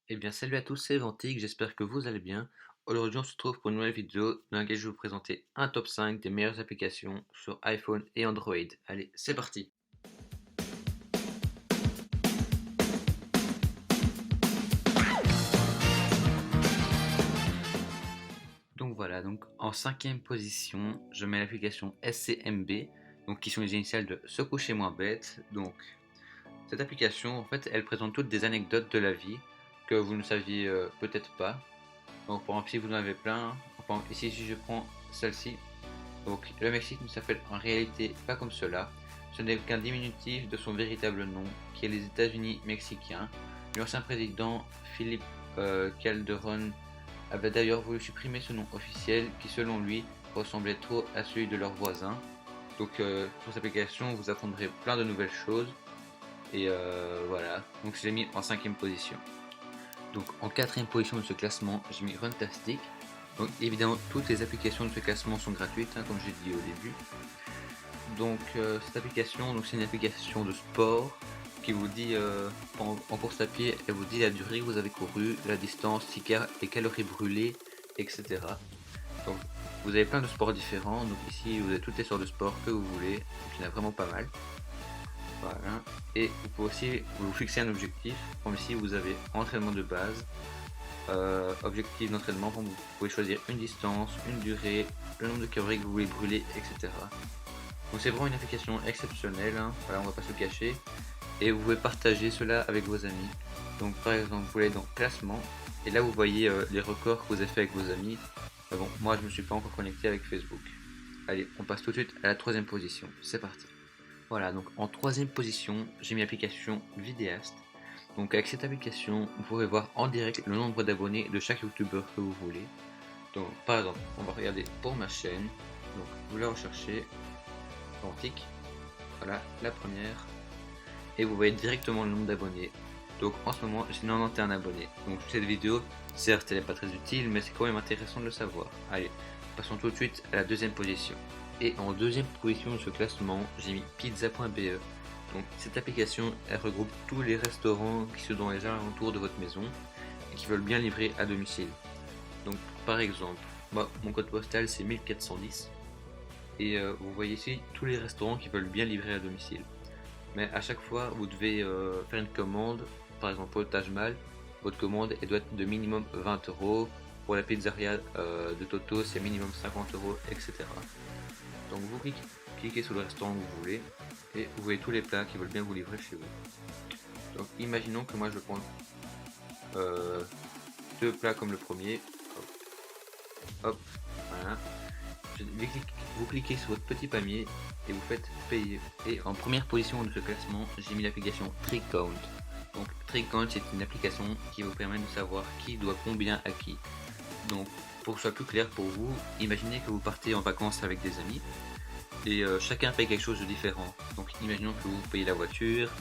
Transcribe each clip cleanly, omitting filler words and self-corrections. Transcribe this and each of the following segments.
Eh bien, salut à tous, c'est Ventic, j'espère que vous allez bien. Aujourd'hui, on se retrouve pour une nouvelle vidéo dans laquelle je vais vous présenter un top 5 des meilleures applications sur iPhone et Android. Allez, c'est parti! Donc voilà, donc en cinquième position, je mets l'application SCMB, donc qui sont les initiales de Se coucher moins bête. Donc, cette application, en fait, elle présente toutes des anecdotes de la vie que vous ne saviez peut-être pas. Donc, par exemple, si vous en avez plein, enfin, ici, si je prends celle-ci. Donc, le Mexique ne s'appelle en réalité pas comme cela. Ce n'est qu'un diminutif de son véritable nom, qui est les États-Unis mexicains. L'ancien président Philippe Calderón avait d'ailleurs voulu supprimer ce nom officiel, qui selon lui ressemblait trop à celui de leurs voisins. Donc, sur cette application, vous apprendrez plein de nouvelles choses. Et voilà. Donc, je l'ai mis en cinquième position. Donc, en quatrième position de ce classement, j'ai mis Runtastic. Donc évidemment, toutes les applications de ce classement sont gratuites, hein, comme j'ai dit au début. Donc cette application, c'est une application de sport qui vous dit en course à pied, elle vous dit la durée que vous avez couru, la distance, les calories brûlées, etc. Donc vous avez plein de sports différents. Donc ici vous avez toutes les sortes de sports que vous voulez. Donc il y en a vraiment pas mal. Voilà. Et vous pouvez aussi vous fixer un objectif. Comme ici vous avez entraînement de base, objectif d'entraînement, vous pouvez choisir une distance, une durée, le nombre de calories que vous voulez brûler, etc. Donc c'est vraiment une application exceptionnelle, hein. Voilà, on va pas se le cacher, et vous pouvez partager cela avec vos amis. Donc par exemple, vous allez dans classement, et là vous voyez les records que vous avez fait avec vos amis. Mais bon, moi je ne me suis pas encore connecté avec Facebook. Allez, on passe tout de suite à la troisième position, c'est parti. Voilà, donc en troisième position, j'ai mis l'application Vidéaste. Donc avec cette application, vous pouvez voir en direct le nombre d'abonnés de chaque youtubeur que vous voulez. Donc par exemple, on va regarder pour ma chaîne. Donc vous la recherchez, Quantique, voilà la première, et vous voyez directement le nombre d'abonnés. Donc en ce moment j'ai 91 abonnés. Donc cette vidéo, certes elle n'est pas très utile, mais c'est quand même intéressant de le savoir. Allez, passons tout de suite à la deuxième position. Et en deuxième position de ce classement, j'ai mis pizza.be. Donc cette application, elle regroupe tous les restaurants qui sont dans les alentours de votre maison et qui veulent bien livrer à domicile. Donc par exemple, moi, mon code postal c'est 1410 et vous voyez ici tous les restaurants qui veulent bien livrer à domicile. Mais à chaque fois, vous devez faire une commande, par exemple pour le Taj Mahal, votre commande elle doit être de minimum 20 euros. Pour la pizzeria de Toto, c'est minimum 50 euros, etc. Donc vous cliquez sur le restaurant que vous voulez et vous voyez tous les plats qui veulent bien vous livrer chez vous. Donc imaginons que moi je prends euh, deux plats comme le premier. Hop, voilà. Vous cliquez sur votre petit panier et vous faites payer. Et en première position de ce classement, j'ai mis l'application TrickCount. Donc TrickCount, c'est une application qui vous permet de savoir qui doit combien à qui. Donc pour que ce soit plus clair pour vous, imaginez que vous partez en vacances avec des amis et chacun paye quelque chose de différent. Donc imaginons que vous payez la voiture,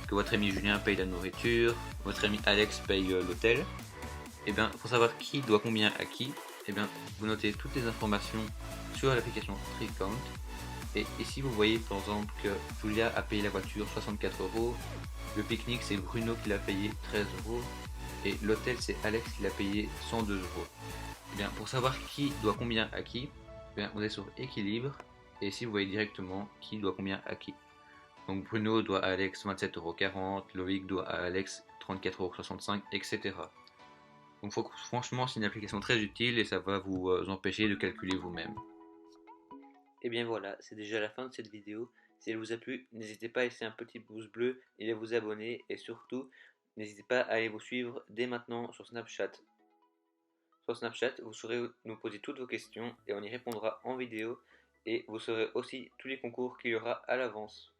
que votre ami Julien paye la nourriture, votre ami Alex paye l'hôtel. Et bien pour savoir qui doit combien à qui, et bien vous notez toutes les informations sur l'application TrickCount. Et ici vous voyez par exemple que Julia a payé la voiture 64 euros, le pique-nique c'est Bruno qui l'a payé 13 euros et l'hôtel c'est Alex qui l'a payé 102 euros. Et bien pour savoir qui doit combien à qui, bien, vous êtes sur équilibre et ici vous voyez directement qui doit combien à qui. Donc Bruno doit à Alex 27,40 €, Loïc doit à Alex 34,65 €, etc. Donc franchement c'est une application très utile et ça va vous empêcher de calculer vous-même. Et bien voilà, c'est déjà la fin de cette vidéo. Si elle vous a plu, n'hésitez pas à laisser un petit pouce bleu et à vous abonner. Et surtout, n'hésitez pas à aller vous suivre dès maintenant sur Snapchat. Sur Snapchat, vous saurez nous poser toutes vos questions et on y répondra en vidéo. Et vous saurez aussi tous les concours qu'il y aura à l'avance.